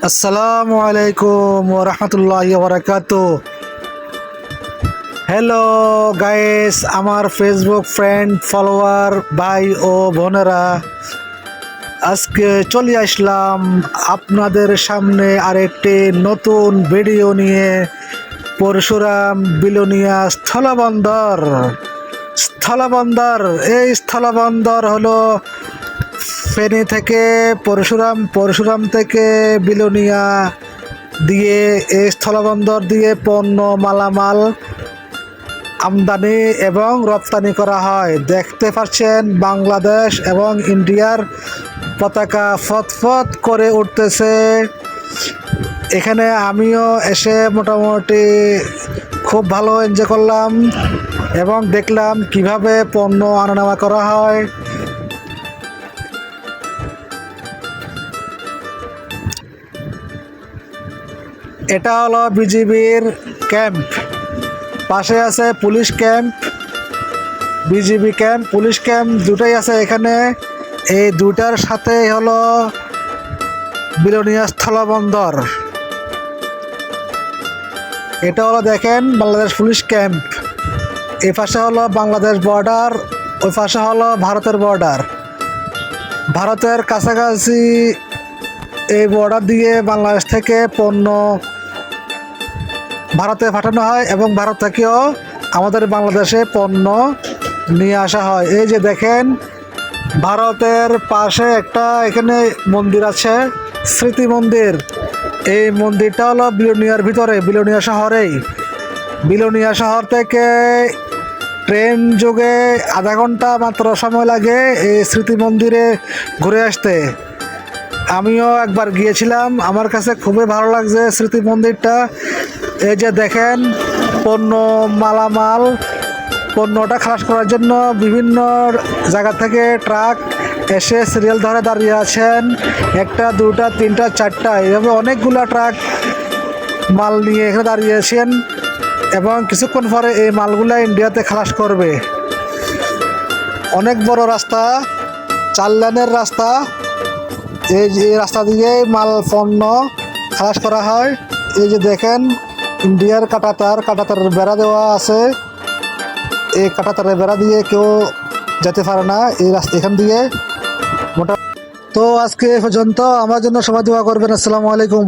আসসালামু আলাইকুম ওয়া রাহমাতুল্লাহি ওয়া বারাকাতুহু। হ্যালো গাইস, আমার ফেসবুক ফ্রেন্ড ফলোয়ার ভাই ও বোনেরা, আজকে চলে আসলাম আপনাদের সামনে আরেকটি নতুন ভিডিও নিয়ে। পরশুরাম বিলোনিয়া স্থলবন্দর এই স্থলবন্দর হলো ফেনী থেকে পরশুরাম থেকে বিলোনিয়া দিয়ে এই স্থলবন্দর দিয়ে পণ্য মালামাল আমদানি এবং রপ্তানি করা হয়। দেখতে পাচ্ছেন বাংলাদেশ এবং ইন্ডিয়ার পতাকা ফতফত করে উঠতেছে। এখানে আমিও এসে মোটামুটি খুব ভালো এনজয় করলাম এবং দেখলাম কিভাবে পণ্য আনা নেওয়া করা হয়। এটা হলো বিজিবির ক্যাম্প, পাশে আছে police camp, BGB camp, police camp দুটাই আছে এখানে। এই দুটার সাথে হলো বিলোনিয়া স্থলবন্দর। এটা হলো দেখেন বাংলাদেশ পুলিশ ক্যাম্প, এই পাশে হলো বাংলাদেশ বর্ডার, ওই পাশে হলো ভারতের বর্ডার। ভারতের কাছাকাছি এই বর্ডার দিয়ে বাংলাদেশ থেকে পণ্য ভারতে পাঠানো হয় এবং ভারত থেকেও আমাদের বাংলাদেশে পণ্য নিয়ে আসা হয়। এই যে দেখেন ভারতের পাশে একটা এখানে মন্দির আছে, স্মৃতি মন্দির। এই মন্দিরটা হলো বিলোনিয়ার ভিতরে, বিলোনিয়া শহরেই। বিলোনিয়া শহর থেকে ট্রেন যোগে আধা ঘন্টা মাত্র সময় লাগে এই স্মৃতি মন্দিরে ঘুরে আসতে। আমিও একবার গিয়েছিলাম, আমার কাছে খুবই ভালো লাগছে স্মৃতি মন্দিরটা। এই যে দেখেন পণ্য মালামাল, পণ্যটা খালাস করার জন্য বিভিন্ন জায়গা থেকে ট্রাক এসে সিরিয়াল ধরে দাঁড়িয়ে আছেন। একটা দুটা তিনটা চারটা এভাবে অনেকগুলো ট্রাক মাল নিয়ে এখানে দাঁড়িয়েছেন এবং কিছুক্ষণ পরে এই মালগুলো ইন্ডিয়াতে খালাস করবে। অনেক বড় রাস্তা, 4 লেনের রাস্তা। এই যে রাস্তা দিয়ে মাল পণ্য খালাস করা হয়। এই যে দেখেন ইন্ডিয়ার কাঁটাতারের বেড়া দেওয়া আছে। এই কাঁটাতারের বেড়া দিয়ে কেউ যেতে পারে না এই রাস্তা এখান দিয়ে। তো আজকে এ পর্যন্ত, আমার জন্য সবাই দোয়া করবেন। আসসালামু আলাইকুম।